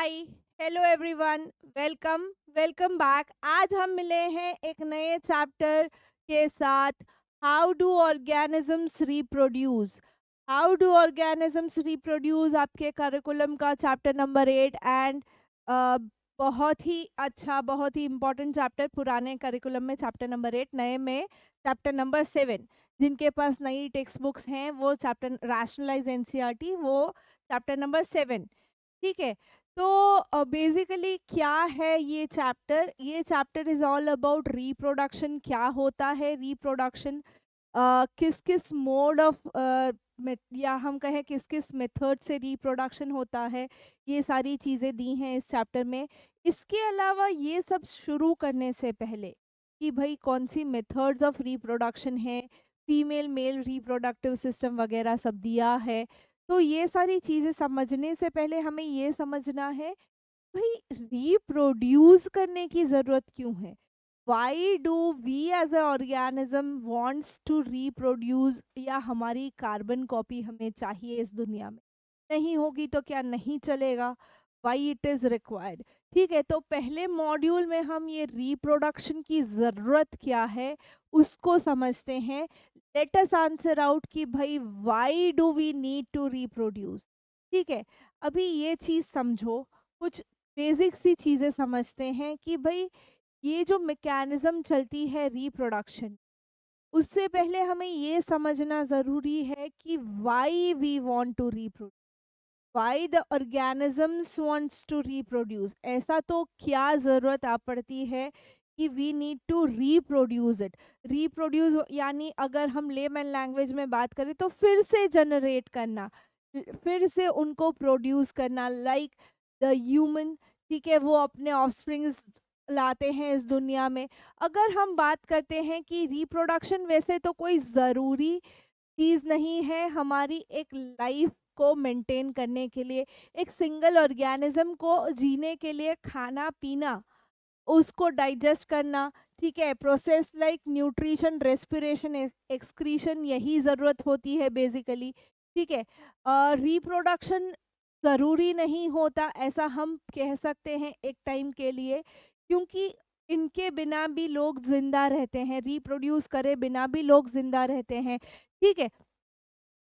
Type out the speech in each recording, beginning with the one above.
हाय, hello everyone, welcome welcome back. आज हम मिले हैं एक नए चैप्टर के साथ। How do organisms reproduce. How do organisms reproduce आपके करिकुलम का चैप्टर नंबर 8 एंड बहुत ही अच्छा, बहुत ही इम्पोर्टेंट चैप्टर। पुराने करिकुलम में चैप्टर नंबर 8, नए में चैप्टर नंबर 7। जिनके पास नई टेक्स्ट बुक्स हैं वो चैप्टर रैशनलाइज एनसीईआरटी, वो चैप्टर नंबर 7। ठीक है। तो बेसिकली क्या है ये चैप्टर? ये chapter is all about reproduction. क्या होता है रिप्रोडक्शन, किस किस मोड ऑफ या हम कहें किस किस मेथड से रिप्रोडक्शन होता है, ये सारी चीज़ें दी हैं इस चैप्टर में। इसके अलावा ये सब शुरू करने से पहले कि भाई कौन सी मेथड्स ऑफ रिप्रोडक्शन है, फीमेल मेल रिप्रोडक्टिव सिस्टम वगैरह सब दिया है। तो ये सारी चीज़ें समझने से पहले हमें ये समझना है भाई रिप्रोड्यूस करने की ज़रूरत क्यों है। Why do we as a organism wants to reproduce, या हमारी कार्बन कॉपी हमें चाहिए इस दुनिया में। नहीं होगी तो क्या नहीं चलेगा? Why it is required. ठीक है, तो पहले मॉड्यूल में हम ये रिप्रोडक्शन की ज़रूरत क्या है उसको समझते हैं। लेट अस आंसर आउट कि भाई why do we need to reproduce. ठीक है, अभी ये चीज़ समझो। कुछ बेसिक सी चीज़ें समझते हैं कि भाई ये जो मैकेनिज्म चलती है रिप्रोडक्शन, उससे पहले हमें ये समझना ज़रूरी है कि why we want to reproduce, why the organisms wants to reproduce. ऐसा तो क्या ज़रूरत आ पड़ती है कि we need to reproduce it. Reproduce यानी अगर हम लेमन लैंग्वेज में बात करें तो फिर से जनरेट करना, फिर से उनको प्रोड्यूस करना, लाइक द ह्यूमन। ठीक है, वो अपने ऑफस्प्रिंग्स लाते हैं इस दुनिया में। अगर हम बात करते हैं कि रिप्रोडक्शन वैसे तो कोई ज़रूरी चीज़ नहीं है हमारी एक लाइफ को मेंटेन करने के लिए, एक सिंगल ऑर्गेनिज्म को जीने के लिए खाना पीना, उसको डाइजेस्ट करना, ठीक है, process like nutrition, respiration, excretion, यही ज़रूरत होती है बेसिकली। ठीक है, रिप्रोडक्शन ज़रूरी नहीं होता ऐसा हम कह सकते हैं एक टाइम के लिए, क्योंकि इनके बिना भी लोग जिंदा रहते हैं, रिप्रोड्यूस करे बिना भी लोग जिंदा रहते हैं। ठीक है,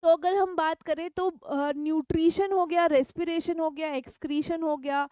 तो अगर हम बात करें तो न्यूट्रिशन हो गया, रेस्पिरेशन हो गया, एक्सक्रीशन हो गया,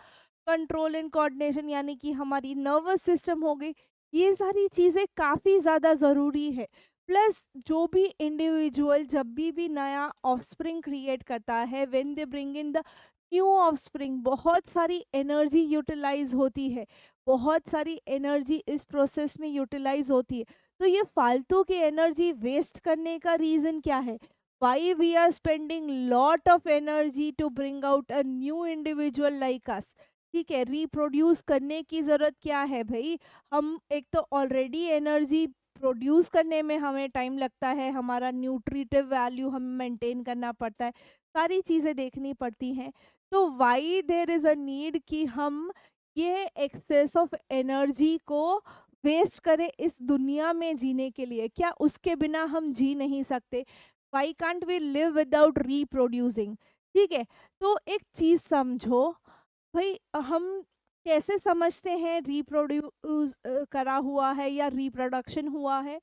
कंट्रोल एंड कोऑर्डिनेशन यानी कि हमारी नर्वस सिस्टम हो गई, ये सारी चीज़ें काफ़ी ज़्यादा ज़रूरी है। प्लस जो भी इंडिविजुअल जब भी नया ऑफस्प्रिंग क्रिएट करता है, when they bring in the new offspring, बहुत सारी एनर्जी यूटिलाइज होती है, बहुत सारी एनर्जी इस प्रोसेस में यूटिलाइज होती है। तो ये फालतू की एनर्जी वेस्ट करने का रीज़न क्या है? why we are spending lot of energy to bring out a new individual like us। ठीक है, रिप्रोड्यूस करने की ज़रूरत क्या है भाई? हम एक तो ऑलरेडी एनर्जी प्रोड्यूस करने में हमें टाइम लगता है, हमारा न्यूट्रिटिव वैल्यू हमें मेंटेन करना पड़ता है, सारी चीज़ें देखनी पड़ती हैं। तो why there is a need कि हम ये एक्सेस ऑफ एनर्जी को वेस्ट करें इस दुनिया में जीने के लिए? क्या उसके बिना हम जी नहीं सकते? Why can't we live without reproducing? ठीक है, तो एक चीज समझो भाई, हम कैसे समझते हैं रिप्रोड्यूस करा हुआ है या रिप्रोडक्शन हुआ है,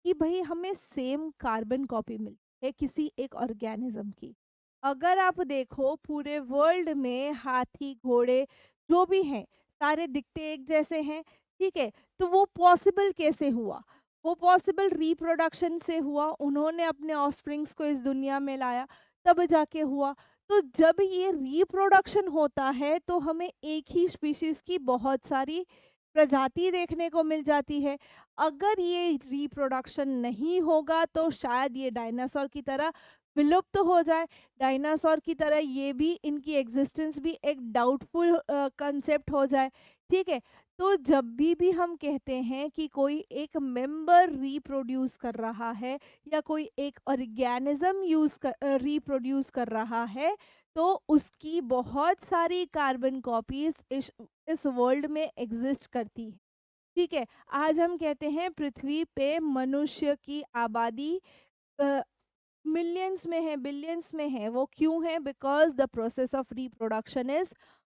कि भाई हमें सेम कार्बन कॉपी मिलती है किसी एक ऑर्गेनिज्म की। अगर आप देखो पूरे वर्ल्ड में हाथी घोड़े जो भी हैं सारे दिखते एक जैसे हैं। ठीक है, तो वो पॉसिबल कैसे हुआ? वो पॉसिबल रिप्रोडक्शन से हुआ, उन्होंने अपने ऑफस्प्रिंग्स को इस दुनिया में लाया, तब जाके हुआ। तो जब ये रिप्रोडक्शन होता है तो हमें एक ही स्पीशीज की बहुत सारी प्रजाति देखने को मिल जाती है। अगर ये रिप्रोडक्शन नहीं होगा तो शायद ये डायनासोर की तरह विलुप्त हो जाए। डायनासोर की तरह ये भी, इनकी एग्जिस्टेंस भी एक डाउटफुल कंसेप्ट हो जाए। ठीक है, तो जब भी हम कहते हैं कि कोई एक मेंबर रिप्रोड्यूस कर रहा है या कोई एक ऑर्गेनिज्म रिप्रोड्यूस कर रहा है, तो उसकी बहुत सारी कार्बन कॉपीज इस वर्ल्ड में एग्जिस्ट करती है। ठीक है, आज हम कहते हैं पृथ्वी पे मनुष्य की आबादी मिलियंस में है, बिलियंस में है। वो क्यों है? Because the process of reproduction is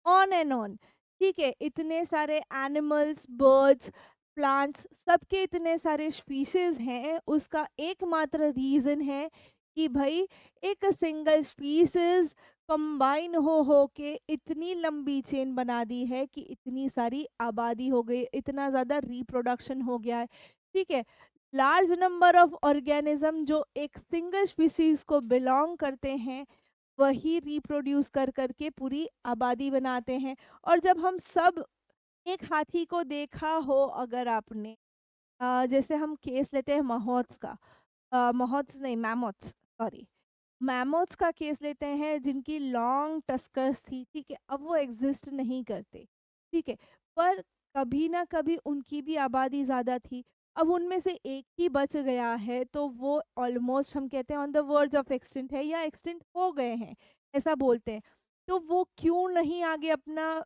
on and on. ठीक है, इतने सारे एनिमल्स, बर्ड्स, प्लांट्स, सबके इतने सारे स्पीशीज हैं, उसका एकमात्र रीजन है कि भाई एक सिंगल स्पीशीज कंबाइन हो के इतनी लंबी चेन बना दी है कि इतनी सारी आबादी हो गई, इतना ज़्यादा रिप्रोडक्शन हो गया है। ठीक है, लार्ज नंबर ऑफ ऑर्गेनिज्म जो एक सिंगल स्पीशीज को बिलोंग करते हैं, वही रिप्रोड्यूस कर करके पूरी आबादी बनाते हैं। और जब हम सब एक हाथी को देखा हो अगर आपने, जैसे हम केस लेते हैं महोत्स का, महोत्स नहीं, मैमोथ्स, सॉरी, मैमोथ्स का केस लेते हैं जिनकी लॉन्ग टस्कर्स थी। ठीक है, अब वो एग्जिस्ट नहीं करते। ठीक है, पर कभी ना कभी उनकी भी आबादी ज़्यादा थी। अब उनमें से एक ही बच गया है तो वो ऑलमोस्ट हम कहते हैं on the verge of extinct है या एक्सटिंक्ट हो गए हैं, ऐसा बोलते हैं। तो वो क्यों नहीं आगे अपना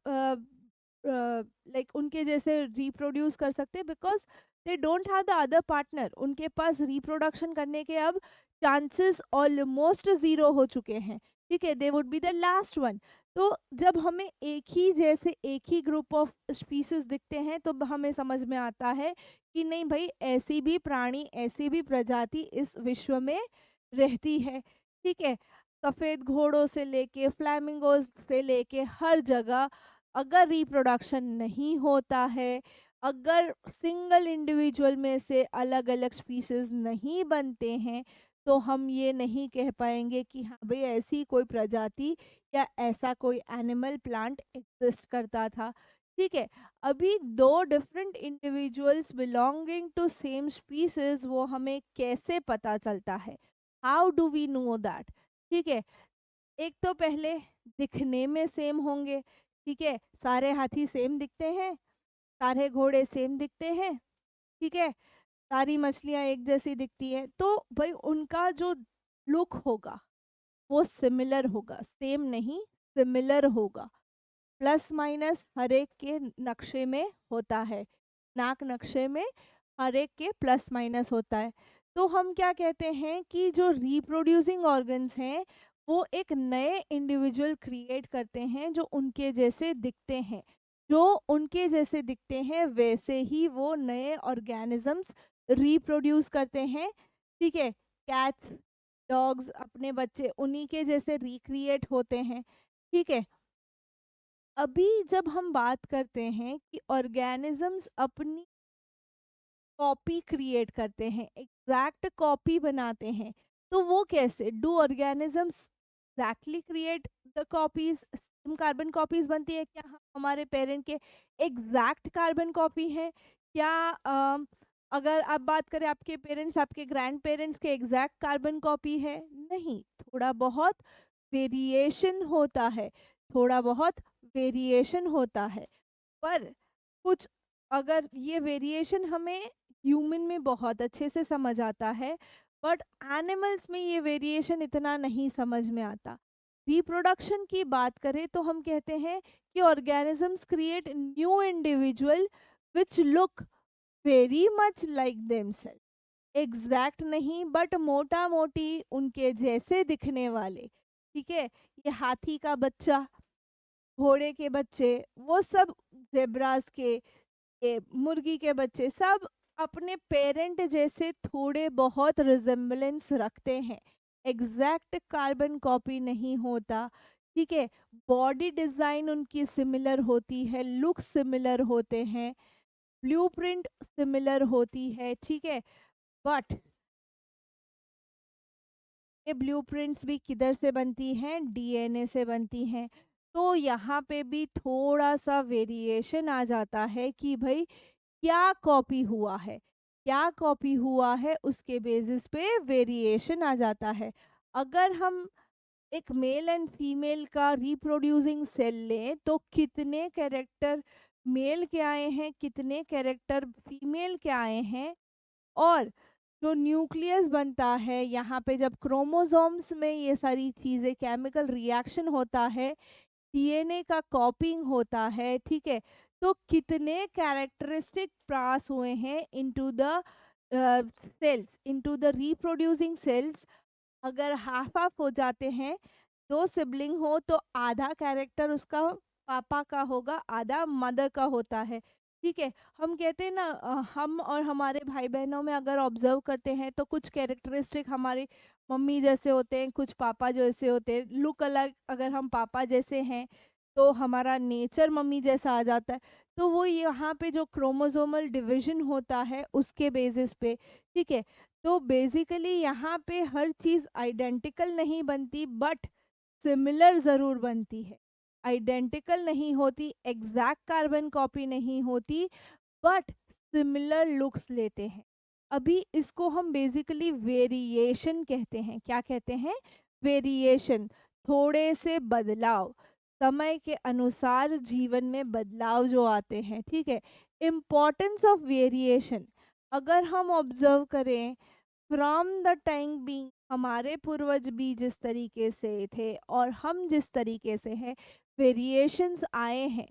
लाइक उनके जैसे रिप्रोड्यूस कर सकते? Because they don't have the other partner. उनके पास रिप्रोडक्शन करने के अब चांसेस ऑलमोस्ट ज़ीरो हो चुके हैं। ठीक है, they would be the last one. तो जब हमें एक ही जैसे एक ही ग्रुप ऑफ स्पीशीज दिखते हैं तो हमें समझ में आता है कि नहीं भाई, ऐसी भी प्राणी, ऐसी भी प्रजाति इस विश्व में रहती है। ठीक है, सफ़ेद घोड़ों से लेके फ्लैमिंगोज से लेके हर जगह अगर रिप्रोडक्शन नहीं होता है, अगर सिंगल इंडिविजुअल में से अलग अलग स्पीशीज नहीं बनते हैं, तो हम ये नहीं कह पाएंगे कि हाँ भाई ऐसी कोई प्रजाति या ऐसा कोई एनिमल प्लांट एग्जिस्ट करता था। ठीक है, अभी दो different individuals belonging to same species, वो हमें कैसे पता चलता है? How do we know that? ठीक है, एक तो पहले दिखने में सेम होंगे। ठीक है, सारे हाथी सेम दिखते हैं, सारे घोड़े सेम दिखते हैं। ठीक है, सारी मछलियाँ एक जैसी दिखती है, तो भाई उनका जो लुक होगा वो सिमिलर होगा, सेम नहीं, सिमिलर होगा। प्लस माइनस हर एक के नक्शे में होता है, नाक नक्शे में हर एक के प्लस माइनस होता है। तो हम क्या कहते हैं कि जो रिप्रोड्यूसिंग ऑर्गन्स हैं वो एक नए इंडिविजुअल क्रिएट करते हैं जो उनके जैसे दिखते हैं। जो उनके जैसे दिखते हैं वैसे ही वो नए ऑर्गेनिजम्स रिप्रोड्यूस करते हैं। ठीक है, कैट्स, डॉग्स अपने बच्चे उन्हीं के जैसे रिक्रिएट होते हैं। ठीक है, अभी जब हम बात करते हैं कि ऑर्गेनिजम्स अपनी कॉपी क्रिएट करते हैं, एग्जैक्ट कॉपी बनाते हैं, तो वो कैसे? Do organisms exactly create the copies? Carbon copies बनती है क्या? हमारे पेरेंट के एग्जैक्ट कार्बन कॉपी है क्या? अगर आप बात करें आपके पेरेंट्स, आपके ग्रैंड पेरेंट्स के एग्जैक्ट कार्बन कॉपी है? नहीं, थोड़ा बहुत वेरिएशन होता है, थोड़ा बहुत वेरिएशन होता है। पर कुछ, अगर ये वेरिएशन हमें ह्यूमन में बहुत अच्छे से समझ आता है, बट एनिमल्स में ये वेरिएशन इतना नहीं समझ में आता। रिप्रोडक्शन की बात करें तो हम कहते हैं कि organisms create new individual which look very much like themself. Exact नहीं, बट मोटा मोटी उनके जैसे दिखने वाले। ठीक है, ये हाथी का बच्चा, घोड़े के बच्चे, वो सब जेब्रास के, ये मुर्गी के बच्चे, सब अपने पेरेंट जैसे थोड़े बहुत रिजेम्बलेंस रखते हैं। एग्जैक्ट कार्बन कॉपी नहीं होता। ठीक है, बॉडी डिजाइन उनकी सिमिलर होती है, लुक सिमिलर होते हैं, ब्लूप्रिंट सिमिलर होती है। ठीक है, बट ये ब्लूप्रिंट्स भी किधर से बनती हैं? डीएनए से बनती हैं। तो यहाँ पे भी थोड़ा सा वेरिएशन आ जाता है कि भाई क्या कॉपी हुआ है, क्या कॉपी हुआ है, उसके बेसिस पे वेरिएशन आ जाता है। अगर हम एक मेल एंड फीमेल का रिप्रोड्यूसिंग सेल लें तो कितने कैरेक्टर मेल के आए हैं, कितने कैरेक्टर फीमेल के आए हैं। और जो न्यूक्लियस बनता है, यहाँ पे जब क्रोमोसोम्स में ये सारी चीज़ें केमिकल रिएक्शन होता है, डीएनए का कॉपिंग होता है। ठीक है, तो कितने कैरेक्टरिस्टिक पास हुए हैं into the cells, into the reproducing cells. अगर हाफ हाफ हो जाते हैं, दो सिबलिंग हो तो आधा कैरेक्टर उसका पापा का होगा, आधा मदर का होता है। ठीक है, हम कहते हैं ना हम और हमारे भाई बहनों में अगर ऑब्जर्व करते हैं तो कुछ कैरेक्टरिस्टिक हमारी मम्मी जैसे होते हैं, कुछ पापा जैसे होते हैं। लुक अलग अगर हम पापा जैसे हैं तो हमारा नेचर मम्मी जैसा आ जाता है। तो वो यहाँ पे जो क्रोमोसोमल डिवीजन होता है उसके बेसिस पे, ठीक है। तो बेसिकली यहाँ पे हर चीज़ आइडेंटिकल नहीं बनती, बट सिमिलर ज़रूर बनती है। आइडेंटिकल नहीं होती, एग्जैक्ट कार्बन कॉपी नहीं होती, बट सिमिलर लुक्स लेते हैं। अभी इसको हम बेसिकली वेरिएशन कहते हैं। क्या कहते हैं? वेरिएशन, थोड़े से बदलाव, समय के अनुसार जीवन में बदलाव जो आते हैं, ठीक है। इम्पोर्टेंस ऑफ वेरिएशन, अगर हम ऑब्जर्व करें फ्रॉम द टाइम बीइंग, हमारे पूर्वज भी जिस तरीके से थे और हम जिस तरीके से हैं, वेरिएशंस आए हैं,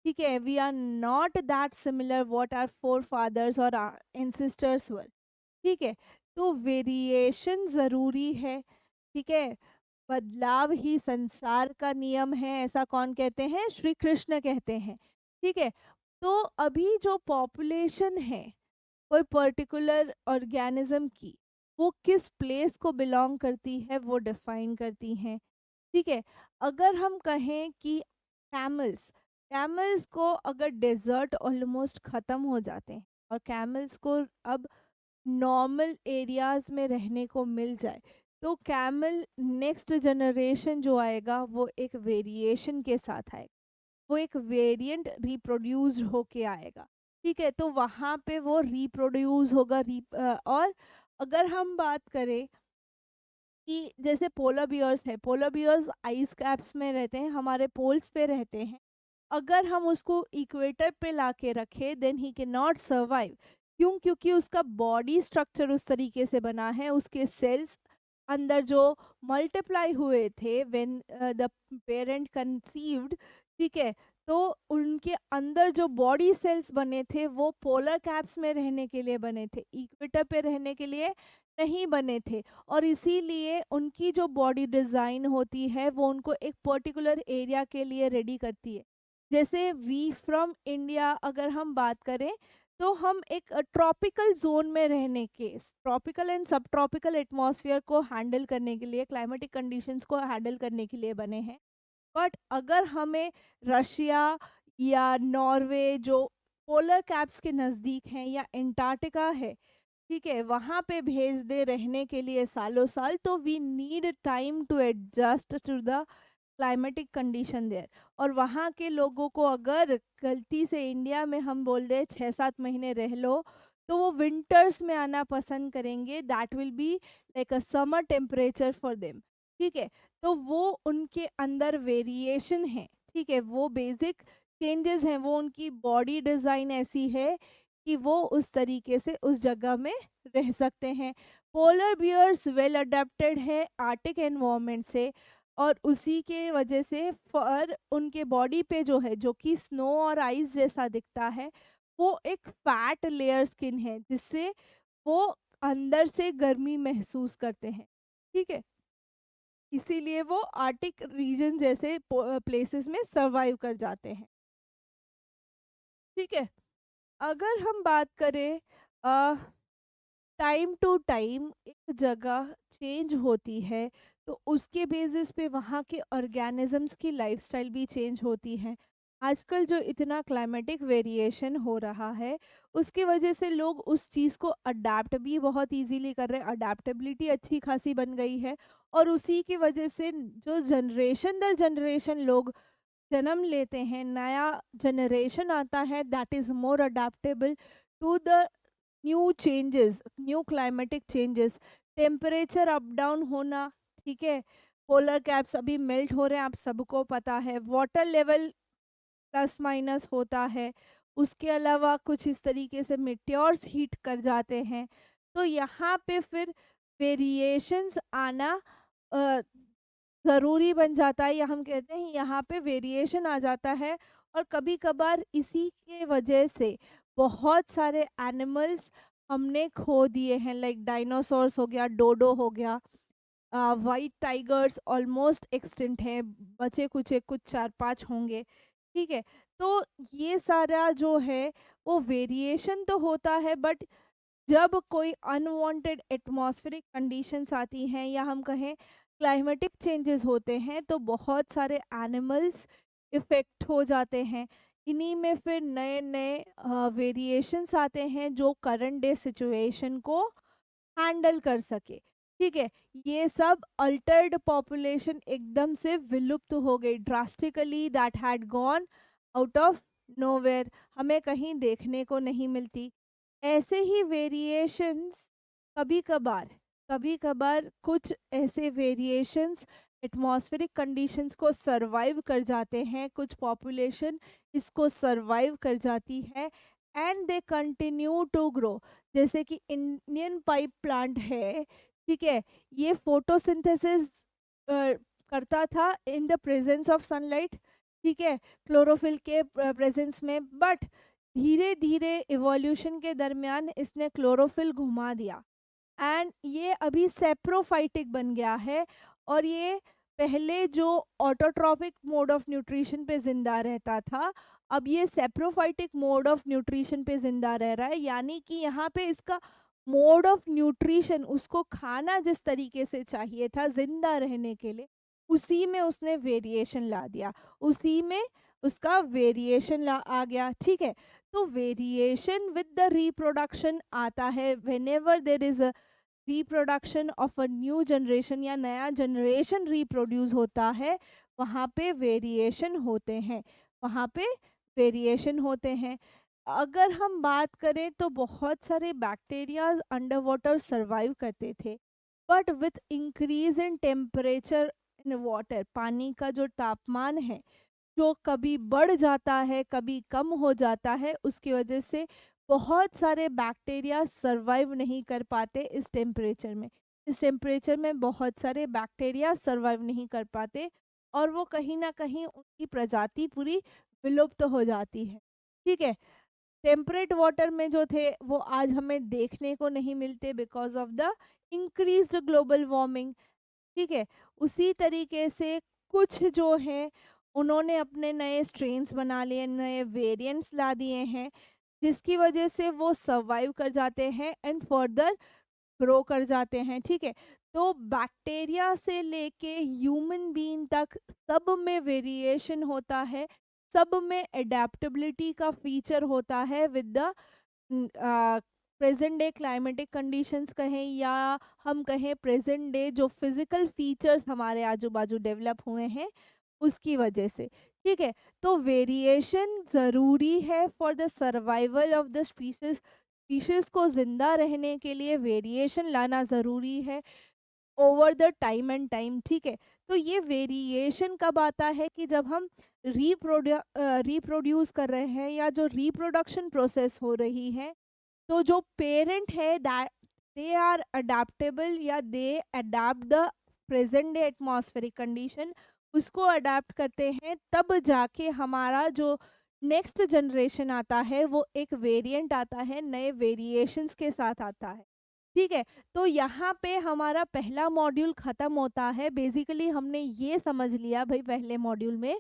ठीक है। We are not that similar what our forefathers और एंसिस्टर्स वर, ठीक है। तो वेरिएशन ज़रूरी है, ठीक है। बदलाव ही संसार का नियम है, ऐसा कौन कहते हैं? श्री कृष्ण कहते हैं, ठीक है। तो अभी जो पॉपुलेशन है कोई पर्टिकुलर ऑर्गेनिज्म की, वो किस प्लेस को बिलोंग करती है वो डिफाइन करती हैं, ठीक है। अगर हम कहें कि कैमल्स, कैमल्स को अगर डेजर्ट ऑलमोस्ट ख़त्म हो जाते हैं और कैमल्स को अब नॉर्मल एरियाज में रहने को मिल जाए, तो कैमल नेक्स्ट जनरेशन जो आएगा वो एक वेरिएशन के साथ आएगा, वो एक वेरिएंट रिप्रोड्यूस होके आएगा, ठीक है। तो वहाँ पे वो रिप्रोड्यूस होगा और अगर हम बात करें कि जैसे पोलर बियर्स है, पोलर बियर्स आइस कैप्स में रहते हैं, हमारे पोल्स पे रहते हैं। अगर हम उसको इक्वेटर पे लाके रखें then he can not survive. क्यों? क्योंकि उसका बॉडी स्ट्रक्चर उस तरीके से बना है, उसके सेल्स अंदर जो मल्टीप्लाई हुए थे व्हेन द पेरेंट कंसीव्ड, ठीक है। तो उनके अंदर जो बॉडी सेल्स बने थे वो पोलर कैप्स में रहने के लिए बने थे, इक्वेटर पे रहने के लिए नहीं बने थे। और इसीलिए उनकी जो बॉडी डिज़ाइन होती है वो उनको एक पर्टिकुलर एरिया के लिए रेडी करती है। जैसे वी फ्रॉम इंडिया अगर हम बात करें तो हम एक ट्रॉपिकल जोन में रहने के, ट्रॉपिकल एंड सब ट्रॉपिकल एटमॉस्फेयर को हैंडल करने के लिए, क्लाइमेटिक कंडीशंस को हैंडल करने के लिए बने हैं। बट अगर हमें रशिया या नॉर्वे जो पोलर कैप्स के नज़दीक हैं या अंटार्कटिका है, ठीक है, वहाँ पे भेज दे रहने के लिए सालों साल, तो we need time to adjust to the climatic condition there. और वहाँ के लोगों को अगर गलती से इंडिया में हम बोल दें 6-7 महीने रह लो, तो वो विंटर्स में आना पसंद करेंगे। That will be like a summer temperature for them, ठीक है। तो वो उनके अंदर वेरिएशन है, ठीक है, वो बेसिक चेंजेस हैं, वो उनकी बॉडी डिज़ाइन ऐसी है कि वो उस तरीके से उस जगह में रह सकते हैं। पोलर बियर्स वेल अडेप्टेड है आर्टिक एनवायरनमेंट से, और उसी के वजह से फर उनके बॉडी पे जो है, जो कि स्नो और आइस जैसा दिखता है, वो एक फैट लेयर स्किन है जिससे वो अंदर से गर्मी महसूस करते हैं, ठीक है। इसीलिए वो आर्टिक रीजन जैसे प्लेसेस में सरवाइव कर जाते हैं, ठीक है। अगर हम बात करें टाइम टू टाइम एक जगह चेंज होती है तो उसके बेसिस पे वहाँ के ऑर्गेनिजम्स की लाइफस्टाइल भी चेंज होती है। आजकल जो इतना क्लाइमेटिक वेरिएशन हो रहा है उसकी वजह से लोग उस चीज़ को अडाप्ट भी बहुत इजीली कर रहे हैं, अडाप्टेबिलिटी अच्छी खासी बन गई है। और उसी की वजह से जो जनरेशन दर जनरेशन लोग जन्म लेते हैं, नया जनरेशन आता है that is more adaptable to the new changes, new climatic changes, temperature up down होना, ठीक है। पोलर कैप्स अभी मेल्ट हो रहे हैं, आप सबको पता है। वाटर लेवल प्लस माइनस होता है। उसके अलावा कुछ इस तरीके से मेट्योर्स हीट कर जाते हैं। तो यहाँ पे फिर वेरिएशंस आना अ, ज़रूरी बन जाता है, या हम कहते हैं यहाँ पे वेरिएशन आ जाता है। और कभी कभार इसी के वजह से बहुत सारे एनिमल्स हमने खो दिए हैं, लाइक डायनासोर्स हो गया, डोडो हो गया, वाइट टाइगर्स ऑलमोस्ट एक्सटिंक्ट हैं, बचे कुछ एक कुछ 4-5 होंगे, ठीक है। तो ये सारा जो है वो वेरिएशन तो होता है, बट जब कोई अनवांटेड एटमॉस्फेरिक कंडीशंस आती हैं या हम कहें क्लाइमेटिक चेंजेस होते हैं, तो बहुत सारे एनिमल्स इफेक्ट हो जाते हैं। इन्हीं में फिर नए नए वेरिएशंस आते हैं जो करंट डे सिचुएशन को हैंडल कर सके। ठीक है। ये सब अल्टर्ड पॉपुलेशन एकदम से विलुप्त हो गई, drastically that had gone out of nowhere, हमें कहीं देखने को नहीं मिलती। ऐसे ही वेरिएशंस कभी कभार कुछ ऐसे वेरिएशंस एटमॉस्फेरिक कंडीशंस को सरवाइव कर जाते हैं, कुछ पॉपुलेशन इसको सरवाइव कर जाती है and they continue to grow. जैसे कि इंडियन पाइप प्लांट है, ठीक है, ये फोटोसिंथेसिस करता था in the presence of sunlight, ठीक है, क्लोरोफिल के प्रेजेंस में, बट धीरे धीरे इवोल्यूशन के दरमियान इसने क्लोरोफिल घुमा दिया एंड ये अभी सेप्रोफाइटिक बन गया है। और ये पहले जो ऑटोट्रॉपिक मोड ऑफ न्यूट्रिशन पे जिंदा रहता था, अब ये सेप्रोफाइटिक मोड ऑफ न्यूट्रिशन पे जिंदा रह रहा है। यानी कि यहाँ पे इसका मोड ऑफ न्यूट्रिशन, उसको खाना जिस तरीके से चाहिए था जिंदा रहने के लिए, उसी में उसने वेरिएशन ला दिया, उसी में उसका वेरिएशन ला आ गया। ठीक है। तो वेरिएशन विद द रिप्रोडक्शन आता है, when ever there is a reproduction of a new generation या नया जनरेशन रिप्रोड्यूस होता है, वहाँ पे वेरिएशन होते हैं, वहाँ पे वेरिएशन होते हैं। अगर हम बात करें तो बहुत सारे बैक्टीरियाज अंडर वाटर सर्वाइव करते थे, but with increase in temperature in water, पानी का जो तापमान है जो कभी बढ़ जाता है कभी कम हो जाता है, उसकी वजह से बहुत सारे बैक्टीरिया सरवाइव नहीं कर पाते इस टेम्परेचर में। इस टेम्परेचर में बहुत सारे बैक्टीरिया सरवाइव नहीं कर पाते और वो कहीं ना कहीं उनकी प्रजाति पूरी विलुप्त हो जाती है। ठीक है। टेम्परेट वाटर में जो थे वो आज हमें देखने को नहीं मिलते because of the increased global warming. ठीक है। उसी तरीके से कुछ जो है उन्होंने अपने नए स्ट्रेन्स बना लिए, नए वेरिएंट्स ला दिए हैं, जिसकी वजह से वो सर्वाइव कर जाते हैं एंड फर्दर ग्रो कर जाते हैं। ठीक है। तो बैक्टीरिया से लेके ह्यूमन बीइंग तक सब में वेरिएशन होता है, सब में एडेप्टेबिलिटी का फीचर होता है with the present day climatic conditions कहें या हम कहें प्रेजेंट डे जो फिजिकल फीचर्स हमारे आजू बाजू डेवलप हुए हैं उसकी वजह से। ठीक है। तो वेरिएशन ज़रूरी है for the survival of the species, species को जिंदा रहने के लिए वेरिएशन लाना ज़रूरी है over the time and time. ठीक है। तो ये वेरिएशन कब आता है कि जब हम रिप्रोड्यूस कर रहे हैं या जो रिप्रोडक्शन प्रोसेस हो रही है, तो जो पेरेंट है दैट दे आर अडेप्टेबल या दे adapt the present day atmospheric condition, उसको अडेप्ट करते हैं, तब जाके हमारा जो नेक्स्ट जनरेशन आता है वो एक वेरिएंट आता है, नए वेरिएशंस के साथ आता है। ठीक है। तो यहाँ पे हमारा पहला मॉड्यूल खत्म होता है। बेसिकली हमने ये समझ लिया भाई पहले मॉड्यूल में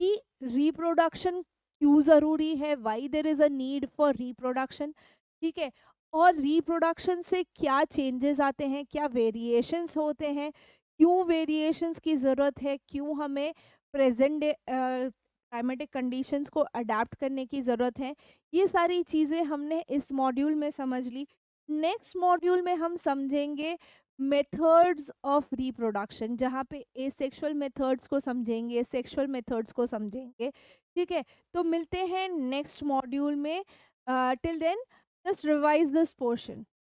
कि रिप्रोडक्शन क्यों ज़रूरी है, why there is a need for reproduction. ठीक है। और रिप्रोडक्शन से क्या चेंजेस आते हैं, क्या वेरिएशंस होते हैं, क्यों वेरिएशंस की ज़रूरत है, क्यों हमें प्रेजेंट डे क्लाइमेटिक कंडीशंस को अडाप्ट करने की ज़रूरत है, ये सारी चीज़ें हमने इस मॉड्यूल में समझ ली। नेक्स्ट मॉड्यूल में हम समझेंगे मेथड्स ऑफ रिप्रोडक्शन, जहाँ पे एसेक्सुअल मेथड्स को समझेंगे, सेक्सुअल मेथड्स को समझेंगे। ठीक है। तो मिलते हैं नेक्स्ट मॉड्यूल में। Till then just revise this portion.